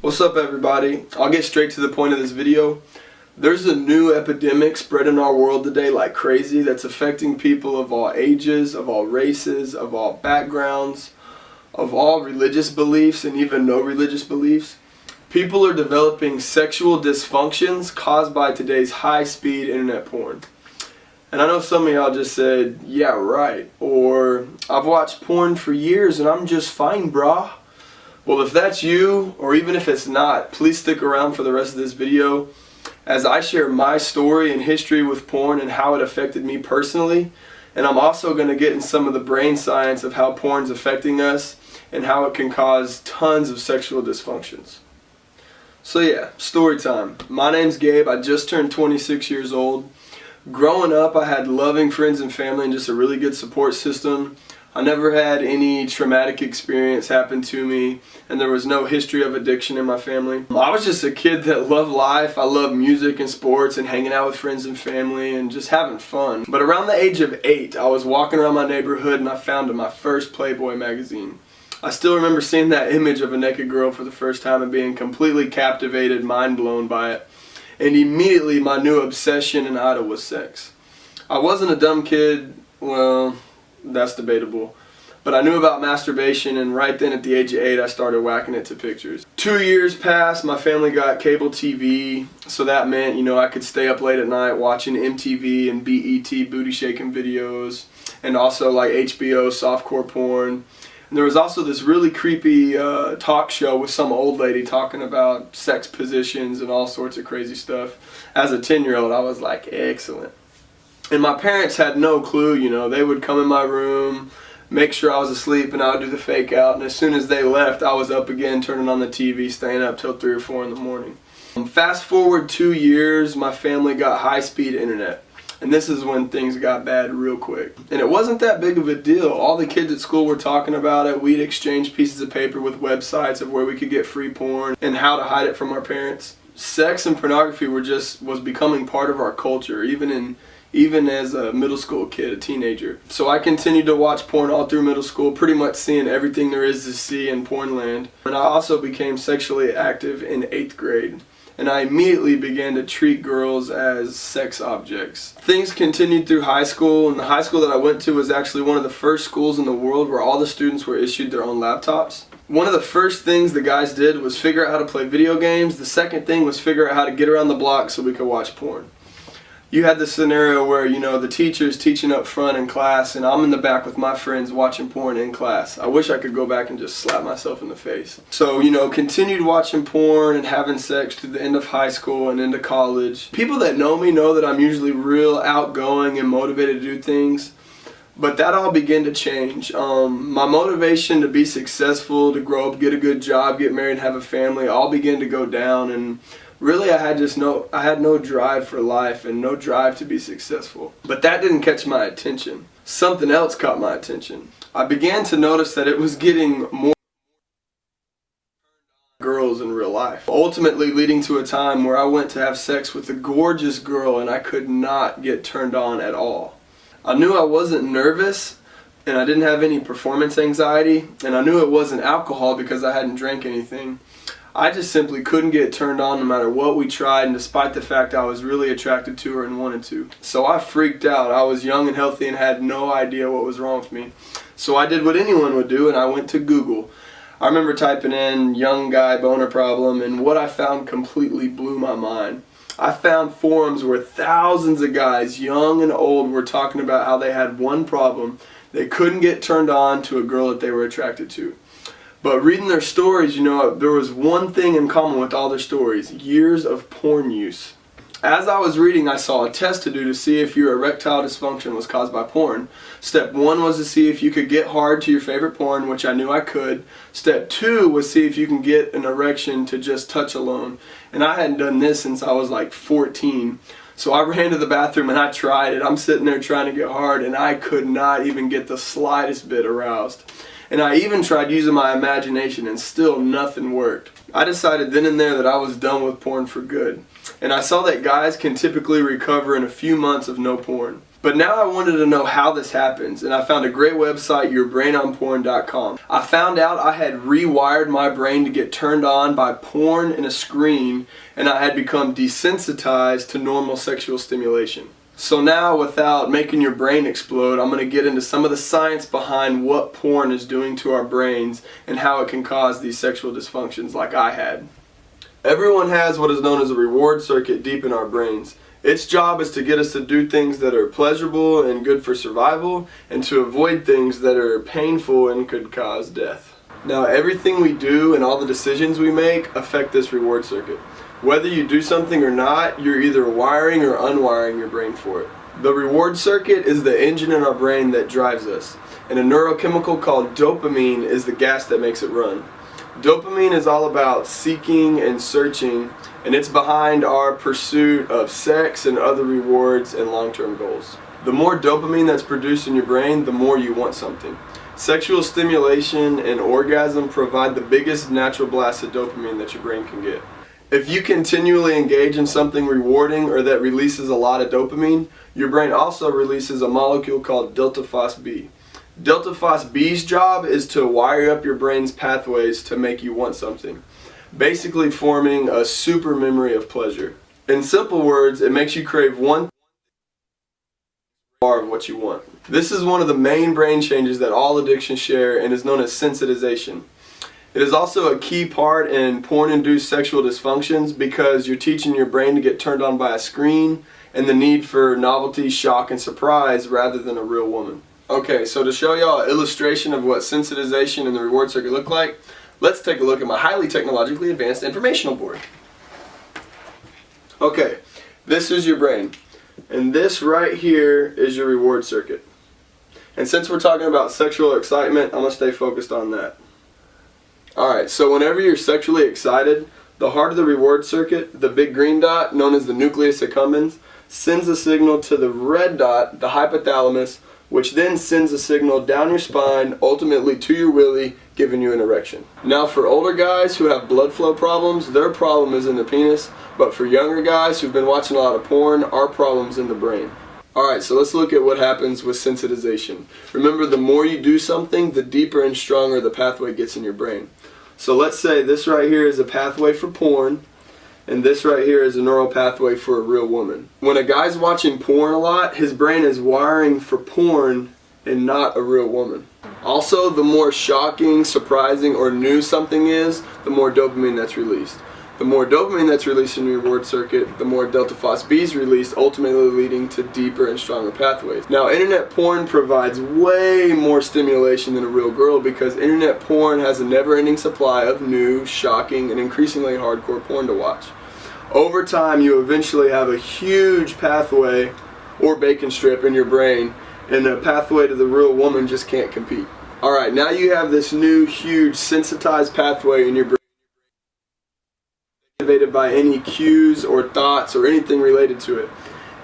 What's up everybody? I'll get straight to the point of this video. There's a new epidemic spreading our world today like crazy that's affecting people of all ages, of all races, of all backgrounds, of all religious beliefs and even no religious beliefs. People are developing sexual dysfunctions caused by today's high-speed internet porn. And I know some of y'all just said, yeah right, or I've watched porn for years and I'm just fine brah. Well, if that's you, or even if it's not, please stick around for the rest of this video as I share my story and history with porn and how it affected me personally. And I'm also going to get in some of the brain science of how porn's affecting us and how it can cause tons of sexual dysfunctions. So yeah, story time. My name's Gabe. I just turned 26 years old. Growing up, I had loving friends and family and just a really good support system. I never had any traumatic experience happen to me, and there was no history of addiction in my family. I was just a kid that loved life. I loved music and sports and hanging out with friends and family and just having fun. But around the age of 8, I was walking around my neighborhood and I found my first Playboy magazine. I still remember seeing that image of a naked girl for the first time and being completely captivated, mind blown by it. And immediately my new obsession and idol was sex. I wasn't a dumb kid, well, that's debatable. But I knew about masturbation, and right then at the age of 8 I started whacking it to pictures. 2 years passed, my family got cable TV, so that meant, I could stay up late at night watching MTV and BET booty shaking videos, and also like HBO softcore porn. And there was also this really creepy talk show with some old lady talking about sex positions and all sorts of crazy stuff. As a 10-year-old, I was like, excellent. And my parents had no clue, they would come in my room, make sure I was asleep, and I would do the fake out, and as soon as they left, I was up again, turning on the TV, staying up till 3 or 4 in the morning. Fast forward 2 years, my family got high-speed internet, and this is when things got bad real quick. And it wasn't that big of a deal. All the kids at school were talking about it. We'd exchange pieces of paper with websites of where we could get free porn and how to hide it from our parents. Sex and pornography was becoming part of our culture, even as a middle school kid, a teenager. So I continued to watch porn all through middle school, pretty much seeing everything there is to see in porn land. And I also became sexually active in 8th grade. And I immediately began to treat girls as sex objects. Things continued through high school, and the high school that I went to was actually one of the first schools in the world where all the students were issued their own laptops. One of the first things the guys did was figure out how to play video games. The second thing was figure out how to get around the block so we could watch porn. You had this scenario where, the teacher's teaching up front in class and I'm in the back with my friends watching porn in class. I wish I could go back and just slap myself in the face. So, continued watching porn and having sex through the end of high school and into college. People that know me know that I'm usually real outgoing and motivated to do things. But that all began to change. My motivation to be successful, to grow up, get a good job, get married, and have a family all began to go down, and really I had no drive for life and no drive to be successful. But that didn't catch my attention. Something else caught my attention. I began to notice that it was getting more girls in real life. Ultimately leading to a time where I went to have sex with a gorgeous girl and I could not get turned on at all. I knew I wasn't nervous and I didn't have any performance anxiety, and I knew it wasn't alcohol because I hadn't drank anything. I just simply couldn't get turned on no matter what we tried, and despite the fact I was really attracted to her and wanted to. So I freaked out. I was young and healthy and had no idea what was wrong with me. So I did what anyone would do, and I went to Google. I remember typing in young guy boner problem, and what I found completely blew my mind. I found forums where thousands of guys, young and old, were talking about how they had one problem. They couldn't get turned on to a girl that they were attracted to. But reading their stories, there was one thing in common with all their stories: years of porn use. As I was reading, I saw a test to do to see if your erectile dysfunction was caused by porn. Step 1 was to see if you could get hard to your favorite porn, which I knew I could. Step 2 was see if you can get an erection to just touch alone. And I hadn't done this since I was like 14. So I ran to the bathroom and I tried it. I'm sitting there trying to get hard and I could not even get the slightest bit aroused. And I even tried using my imagination and still nothing worked. I decided then and there that I was done with porn for good. And I saw that guys can typically recover in a few months of no porn. But now I wanted to know how this happens, and I found a great website, yourbrainonporn.com. I found out I had rewired my brain to get turned on by porn and a screen, and I had become desensitized to normal sexual stimulation. So now, without making your brain explode, I'm going to get into some of the science behind what porn is doing to our brains and how it can cause these sexual dysfunctions like I had. Everyone has what is known as a reward circuit deep in our brains. Its job is to get us to do things that are pleasurable and good for survival, and to avoid things that are painful and could cause death. Now, everything we do and all the decisions we make affect this reward circuit. Whether you do something or not, you're either wiring or unwiring your brain for it. The reward circuit is the engine in our brain that drives us, and a neurochemical called dopamine is the gas that makes it run. Dopamine is all about seeking and searching, and it's behind our pursuit of sex and other rewards and long-term goals. The more dopamine that's produced in your brain, the more you want something. Sexual stimulation and orgasm provide the biggest natural blast of dopamine that your brain can get. If you continually engage in something rewarding or that releases a lot of dopamine, your brain also releases a molecule called delta phos-B. Delta phos-B's job is to wire up your brain's pathways to make you want something, basically forming a super memory of pleasure. In simple words, it makes you crave one bar of what you want. This is one of the main brain changes that all addictions share and is known as sensitization. It is also a key part in porn-induced sexual dysfunctions because you're teaching your brain to get turned on by a screen and the need for novelty, shock, and surprise rather than a real woman. Okay, so to show y'all an illustration of what sensitization and the reward circuit look like, let's take a look at my highly technologically advanced informational board. Okay, this is your brain, and this right here is your reward circuit. And since we're talking about sexual excitement, I'm going to stay focused on that. Alright, so whenever you're sexually excited, the heart of the reward circuit, the big green dot, known as the nucleus accumbens, sends a signal to the red dot, the hypothalamus, which then sends a signal down your spine, ultimately to your willy, giving you an erection. Now for older guys who have blood flow problems, their problem is in the penis, but for younger guys who've been watching a lot of porn, our problem's in the brain. Alright, so let's look at what happens with sensitization. Remember, the more you do something, the deeper and stronger the pathway gets in your brain. So let's say this right here is a pathway for porn, and this right here is a neural pathway for a real woman. When a guy's watching porn a lot, his brain is wiring for porn and not a real woman. Also, the more shocking, surprising, or new something is, the more dopamine that's released. The more dopamine that's released in your reward circuit, the more delta phos-B is released, ultimately leading to deeper and stronger pathways. Now, internet porn provides way more stimulation than a real girl because internet porn has a never-ending supply of new, shocking, and increasingly hardcore porn to watch. Over time, you eventually have a huge pathway or bacon strip in your brain, and the pathway to the real woman just can't compete. Alright, now you have this new, huge, sensitized pathway in your brain, activated by any cues or thoughts or anything related to it.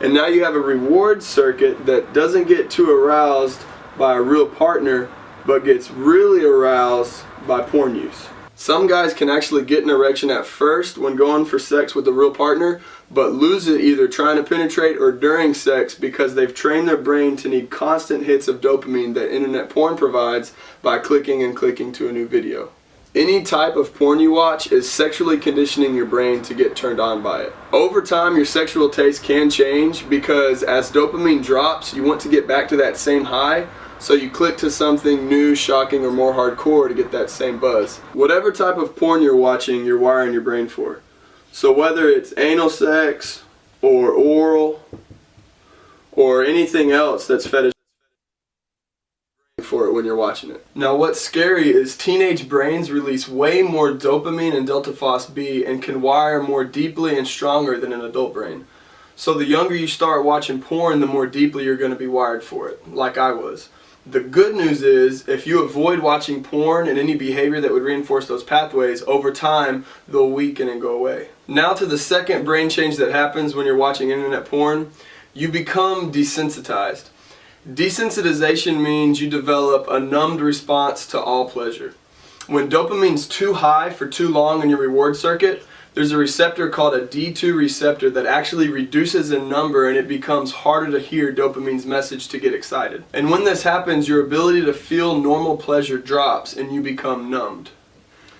And now you have a reward circuit that doesn't get too aroused by a real partner, but gets really aroused by porn use. Some guys can actually get an erection at first when going for sex with a real partner, but lose it either trying to penetrate or during sex because they've trained their brain to need constant hits of dopamine that internet porn provides by clicking and clicking to a new video. Any type of porn you watch is sexually conditioning your brain to get turned on by it. Over time, your sexual taste can change because as dopamine drops, you want to get back to that same high, so you click to something new, shocking, or more hardcore to get that same buzz. Whatever type of porn you're watching, you're wiring your brain for. So whether it's anal sex, or oral, or anything else that's fetish for it when you're watching it. Now what's scary is teenage brains release way more dopamine and delta phos-B and can wire more deeply and stronger than an adult brain. So the younger you start watching porn, the more deeply you're going to be wired for it, like I was. The good news is, if you avoid watching porn and any behavior that would reinforce those pathways, over time, they'll weaken and go away. Now to the second brain change that happens when you're watching internet porn, you become desensitized. Desensitization means you develop a numbed response to all pleasure. When dopamine's too high for too long in your reward circuit, there's a receptor called a D2 receptor that actually reduces in number, and it becomes harder to hear dopamine's message to get excited. And when this happens, your ability to feel normal pleasure drops and you become numbed.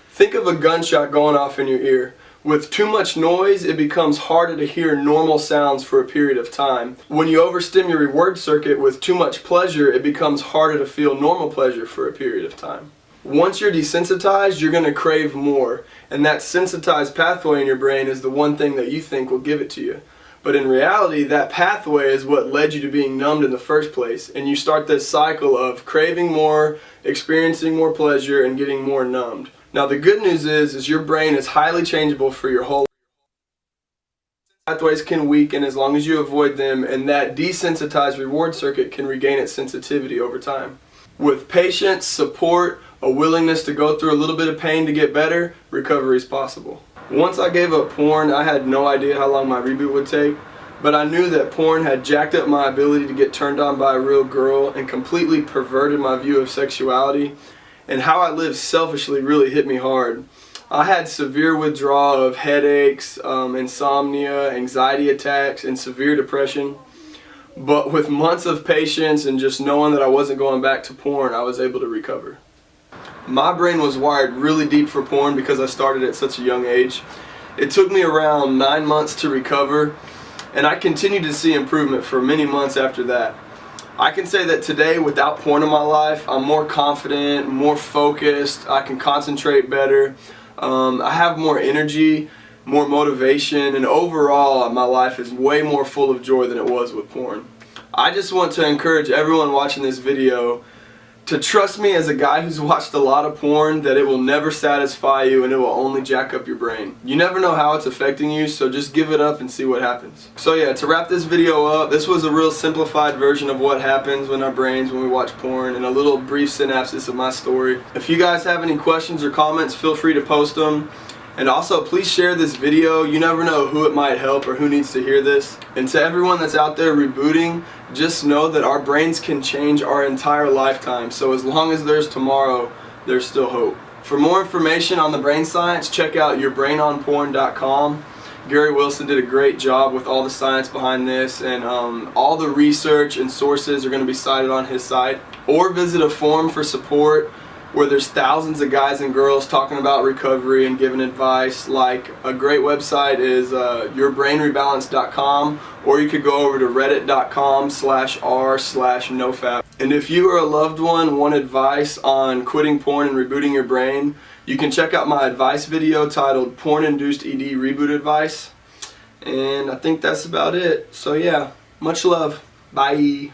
Think of a gunshot going off in your ear. With too much noise, it becomes harder to hear normal sounds for a period of time. When you overstimulate your reward circuit with too much pleasure, it becomes harder to feel normal pleasure for a period of time. Once you're desensitized, you're going to crave more, and that sensitized pathway in your brain is the one thing that you think will give it to you. But in reality, that pathway is what led you to being numbed in the first place, and you start this cycle of craving more, experiencing more pleasure, and getting more numbed. Now the good news is your brain is highly changeable for your whole life. Pathways can weaken as long as you avoid them, and that desensitized reward circuit can regain its sensitivity over time. With patience, support, a willingness to go through a little bit of pain to get better, recovery is possible. Once I gave up porn, I had no idea how long my reboot would take, but I knew that porn had jacked up my ability to get turned on by a real girl and completely perverted my view of sexuality, and how I lived selfishly really hit me hard. I had severe withdrawal of headaches, insomnia, anxiety attacks, and severe depression. But with months of patience and just knowing that I wasn't going back to porn, I was able to recover. My brain was wired really deep for porn because I started at such a young age. It took me around 9 months to recover, and I continued to see improvement for many months after that. I can say that today, without porn in my life, I'm more confident, more focused, I can concentrate better, I have more energy, more motivation, and overall my life is way more full of joy than it was with porn. I just want to encourage everyone watching this video to trust me as a guy who's watched a lot of porn, that it will never satisfy you and it will only jack up your brain. You never know how it's affecting you, so just give it up and see what happens. So yeah, to wrap this video up, this was a real simplified version of what happens in our brains when we watch porn, and a little brief synopsis of my story. If you guys have any questions or comments, feel free to post them. And also, please share this video. You never know who it might help or who needs to hear this. And to everyone that's out there rebooting, just know that our brains can change our entire lifetime. So as long as there's tomorrow, there's still hope. For more information on the brain science, check out yourbrainonporn.com. Gary Wilson did a great job with all the science behind this, and all the research and sources are going to be cited on his site. Or visit a forum for support where there's thousands of guys and girls talking about recovery and giving advice. Like, a great website is yourbrainrebalance.com, or you could go over to reddit.com/r/nofap. And if you or a loved one want advice on quitting porn and rebooting your brain, you can check out my advice video titled Porn-Induced ED Reboot Advice. And I think that's about it. So yeah, much love. Bye.